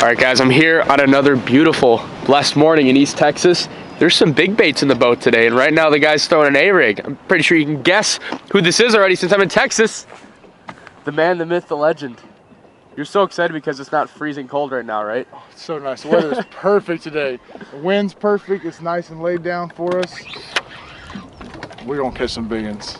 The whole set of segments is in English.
All right, guys, I'm here on another beautiful, blessed morning in East Texas. There's some big baits in the boat today, and right now the guy's throwing an A-rig. I'm pretty sure you can guess who this is already since I'm in Texas. The man, the myth, the legend. You're so excited because it's not freezing cold right now, right? Oh, it's so nice. The weather is perfect today. The wind's perfect. It's nice and laid down for us. We're gonna catch some billions.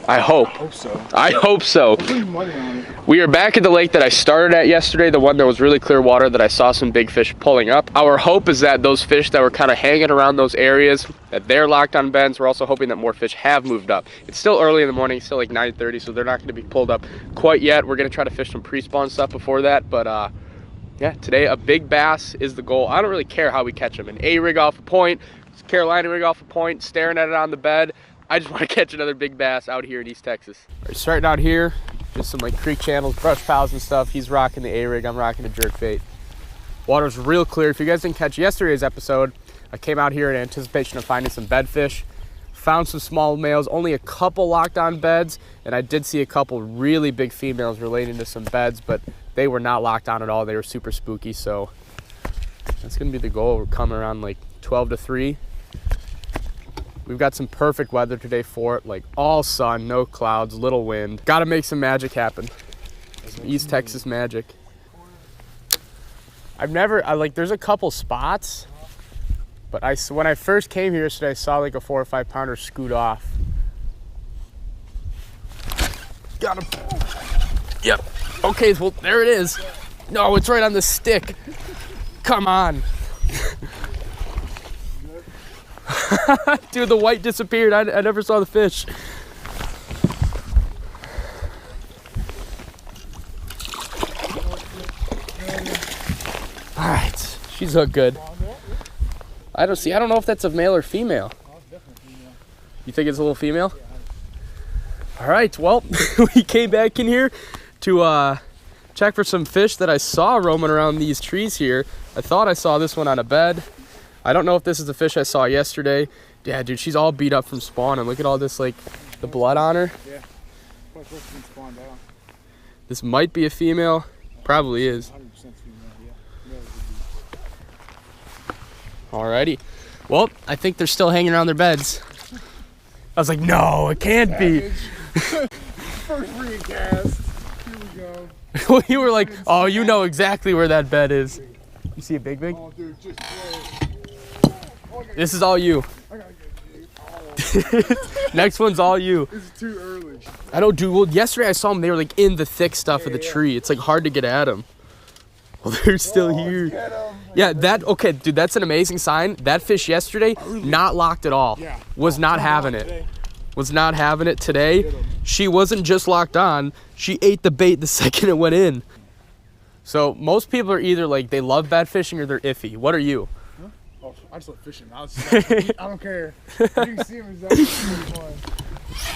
I hope. I hope so. I hope so. We're putting money on it. We are back at the lake that I started at yesterday, the one that was really clear water that I saw some big fish pulling up. Our hope is that those fish that were kind of hanging around those areas, that they're locked on bends. We're also hoping that more fish have moved up. It's still early in the morning, still like 9:30, so they're not going to be pulled up quite yet. We're going to try to fish some pre-spawn stuff before that, but yeah, today a big bass is the goal. I don't really care how we catch them. An A-rig off a point, Carolina rig off a point, staring at it on the bed. I just want to catch another big bass out here in East Texas. We're starting out here, just some like creek channels, brush piles and stuff. He's rocking the A-rig, I'm rocking the jerk bait. Water's real clear. If you guys didn't catch yesterday's episode, I came out here in anticipation of finding some bedfish. Found some small males, only a couple locked on beds, and I did see a couple really big females relating to some beds, but they were not locked on at all. They were super spooky, so that's gonna be the goal. We're coming around like 12 to 3. We've got some perfect weather today for it, like all sun, no clouds, little wind. Gotta make some magic happen. Some East Texas magic. There's a couple spots, but when I first came here yesterday, I saw like a 4 or 5 pounder scoot off. Got him. Yep. Okay, well, there it is. No, it's right on the stick. Come on. Dude, the white disappeared. I never saw the fish. All right, she's hooked good. I don't know if that's a male or female. You think it's a little female? All right, well, we came back in here to check for some fish that I saw roaming around these trees here. I thought I saw this one on a bed. I don't know if this is the fish I saw yesterday. Yeah, dude, she's all beat up from spawn, and look at all this, like, the blood on her. Yeah. This might be a female. Probably is. 100% female, yeah. Alrighty. Well, I think they're still hanging around their beds. I was like, no, it can't be. First recast. Here we go. Well, you were like, oh, you know exactly where that bed is. You see a big? Oh, dude, just this is all you. I gotta get you. Next one's all you. This is too early. I don't do well. Yesterday I saw them. They were like in the thick stuff of the tree. It's like hard to get at them. Well, they're still here. Yeah, okay, dude. That's an amazing sign. That fish yesterday, not locked at all. Yeah. Was not having it. Was not having it today. She wasn't just locked on. She ate the bait the second it went in. So most people are either like they love bad fishing or they're iffy. What are you? Oh, I just love fishing. I don't care. You can see him exactly fun.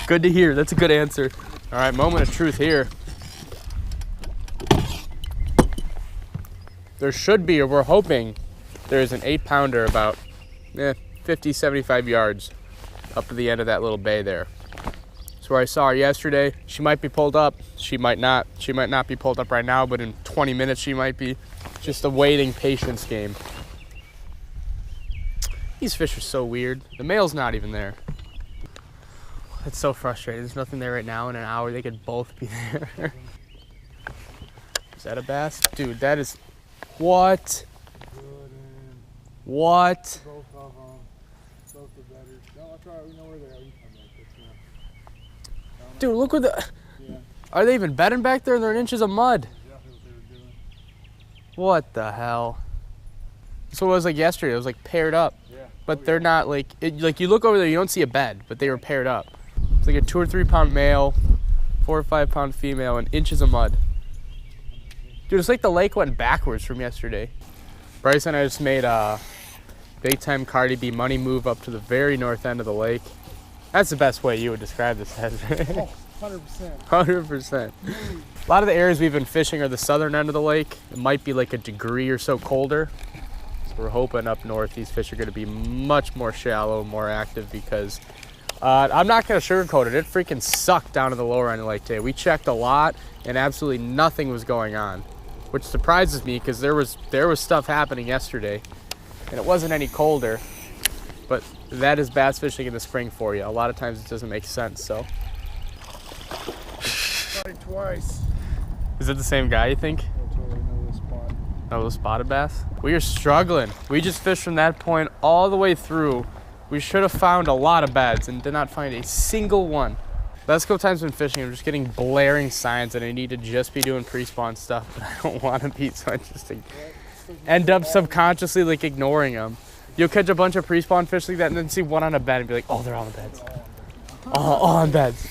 Good to hear. That's a good answer. All right, moment of truth here. There should be, or we're hoping, there's an 8 pounder about 50, 75 yards up to the end of that little bay there. That's where I saw her yesterday. She might be pulled up. She might not. She might not be pulled up right now, but in 20 minutes she might be. Just a waiting patience game. These fish are so weird. The male's not even there. It's so frustrating. There's nothing there right now. In an hour, they could both be there. Is that a bass? Dude, that is... What? What? Both of them. Both are better. No, I'll try. We know where they are. You come back. Dude, look what the... Yeah. Are they even bedding back there? They're in inches of mud. Exactly what they were doing. What the hell? So it was like yesterday. It was like paired up. Yeah. But they're not like... like you look over there, you don't see a bed, but they were paired up. It's like a 2 or 3 pound male, 4 or 5 pound female, and inches of mud. Dude, it's like the lake went backwards from yesterday. Bryce and I just made a big time Cardi B money move up to the very north end of the lake. That's the best way you would describe this as, right? Oh, 100%. 100%. A lot of the areas we've been fishing are the southern end of the lake. It might be like a degree or so colder. So we're hoping up north these fish are going to be much more shallow, more active because I'm not going to sugarcoat it. It freaking sucked down in the lower end of the lake today. We checked a lot and absolutely nothing was going on. which surprises me because there was stuff happening yesterday, and it wasn't any colder. But that is bass fishing in the spring for you. A lot of times it doesn't make sense. So. Twice. Is it the same guy, you think? No, those spotted bass? We are struggling. We just fished from that point all the way through. We should have found a lot of beds and did not find a single one. Last couple times I've been fishing, I'm just getting blaring signs that I need to just be doing pre-spawn stuff, but I don't want to be, so I just end up subconsciously like ignoring them. You'll catch a bunch of pre-spawn fish like that and then see one on a bed and be like, oh, they're on the beds. All on beds.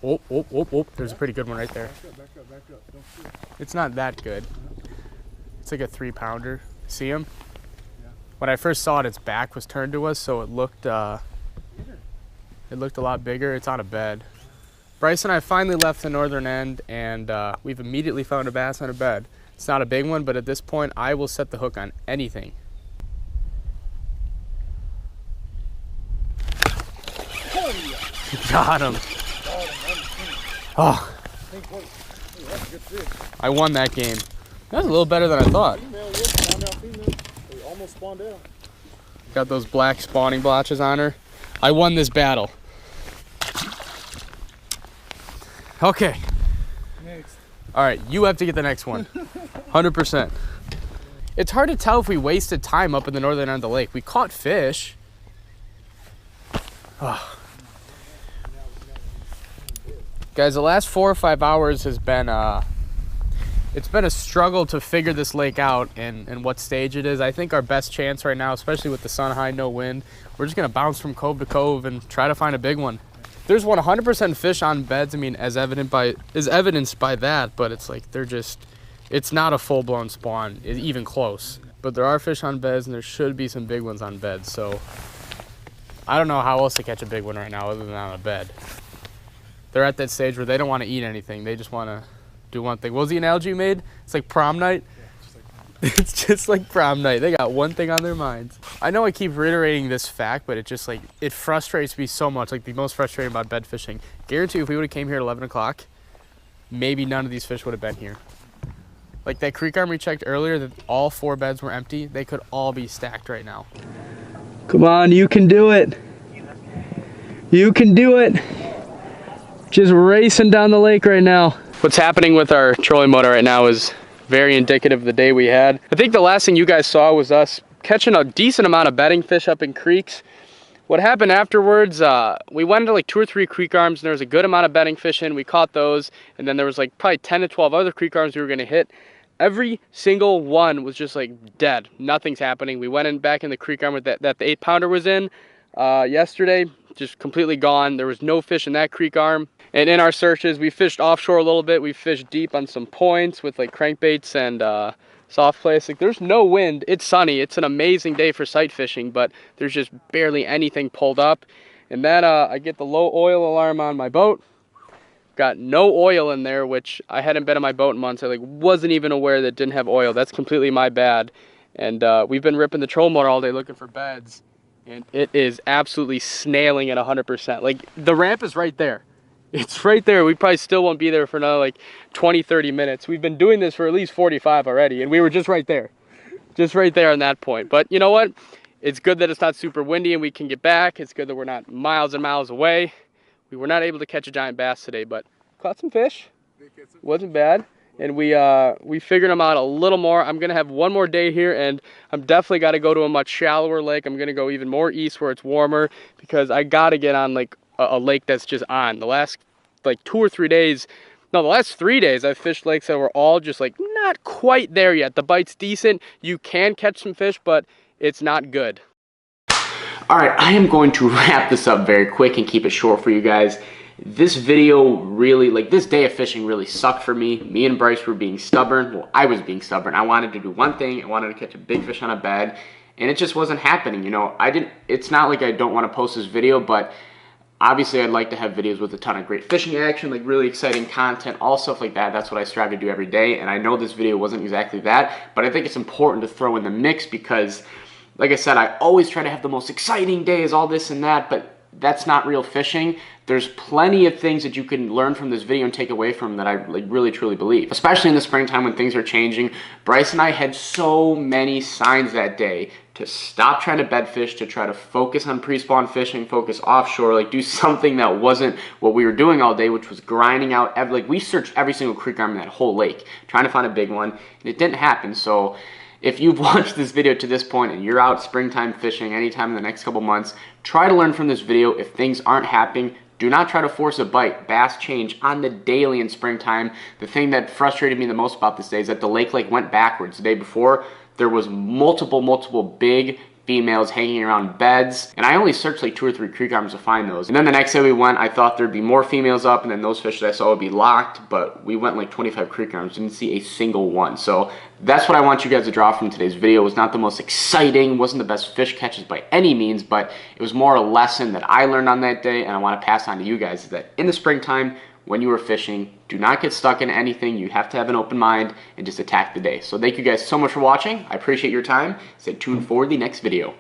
Oh, there's a pretty good one right there. Back up. Don't shoot. It's not that good. It's like a 3-pounder. See him? Yeah. When I first saw it, its back was turned to us, so it looked a lot bigger. It's on a bed. Bryce and I finally left the northern end, and we've immediately found a bass on a bed. It's not a big one, but at this point, I will set the hook on anything. Got him. Oh, I won that game. That was a little better than I thought. They almost spawned out. Got those black spawning blotches on her. I won this battle. Okay. Next. All right, you have to get the next one. 100%. It's hard to tell if we wasted time up in the northern end of the lake. We caught fish. Oh. Guys, the last 4 or 5 hours has been it's been a struggle to figure this lake out and what stage it is. I think our best chance right now, especially with the sun high, no wind, we're just gonna bounce from cove to cove and try to find a big one. There's 100% fish on beds. I mean, as evidenced by that, but it's like it's not a full-blown spawn, even close. But there are fish on beds, and there should be some big ones on beds. So I don't know how else to catch a big one right now other than on a bed. They're at that stage where they don't want to eat anything. They just want to do one thing. What was the analogy you made? It's like prom night? Yeah, it's just like prom night. They got one thing on their minds. I know I keep reiterating this fact, but it frustrates me so much. Like the most frustrating about bed fishing. Guarantee if we would have came here at 11 o'clock, maybe none of these fish would have been here. Like that creek arm we checked earlier, that all 4 beds were empty. They could all be stacked right now. Come on, you can do it. You can do it. Just racing down the lake right now. What's happening with our trolling motor right now is very indicative of the day we had. I think the last thing you guys saw was us catching a decent amount of bedding fish up in creeks. What happened afterwards, we went into like 2 or 3 creek arms and there was a good amount of bedding fish in. We caught those, and then there was like probably 10 to 12 other creek arms we were gonna hit. Every single one was just like dead. Nothing's happening. We went back in the creek arm that the 8-pounder was in yesterday, just completely gone. There was no fish in that creek arm. And in our searches, we fished offshore a little bit. We fished deep on some points with like crankbaits and soft plays. Like there's no wind. It's sunny. It's an amazing day for sight fishing, but there's just barely anything pulled up. And then I get the low oil alarm on my boat. Got no oil in there, which I hadn't been on my boat in months. I like wasn't even aware that it didn't have oil. That's completely my bad. And we've been ripping the troll motor all day looking for beds, and it is absolutely snailing at 100%. Like the ramp is right there. It's right there. We probably still won't be there for another like 20, 30 minutes. We've been doing this for at least 45 already, and we were just right there. Just right there on that point. But you know what? It's good that it's not super windy and we can get back. It's good that we're not miles and miles away. We were not able to catch a giant bass today, but caught some fish. Wasn't bad. And we figured them out a little more. I'm gonna have one more day here, and I'm definitely gotta go to a much shallower lake. I'm gonna go even more east where it's warmer, because I gotta get on like a lake that's just on. The last like 2 or 3 days, no, the last 3 days I've fished lakes that were all just like not quite there yet. The bite's decent. You can catch some fish, but it's not good. All right, I am going to wrap this up very quick and keep it short for you guys. This video really, like this day of fishing really sucked for me. Me and Bryce were being stubborn. Well, I was being stubborn. I wanted to do one thing. I wanted to catch a big fish on a bed, and it just wasn't happening. You know, it's not like I don't want to post this video, but obviously I'd like to have videos with a ton of great fishing action, like really exciting content, all stuff like that. That's what I strive to do every day, and I know this video wasn't exactly that, but I think it's important to throw in the mix because, like I said, I always try to have the most exciting days, all this and that, but that's not real fishing. There's plenty of things that you can learn from this video and take away from that I really truly believe, especially in the springtime when things are changing. Bryce and I had so many signs that day to stop trying to bed fish, to try to focus on pre-spawn fishing, focus offshore, like do something that wasn't what we were doing all day, which was grinding out we searched every single creek arm in that whole lake trying to find a big one, and it didn't happen. So if you've watched this video to this point and you're out springtime fishing anytime in the next couple months, try to learn from this video. If things aren't happening, do not try to force a bite. Bass change on the daily in springtime. The thing that frustrated me the most about this day is that the lake went backwards. The day before, there was multiple big females hanging around beds, and I only searched like 2 or 3 creek arms to find those. And then the next day we went, I thought there'd be more females up, and then those fish that I saw would be locked, but we went like 25 creek arms, didn't see a single one. So that's what I want you guys to draw from today's video. It was not the most exciting, wasn't the best fish catches by any means, but it was more a lesson that I learned on that day, and I want to pass on to you guys, is that in the springtime, when you are fishing, do not get stuck in anything. You have to have an open mind and just attack the day. So thank you guys so much for watching. I appreciate your time. Stay tuned for the next video.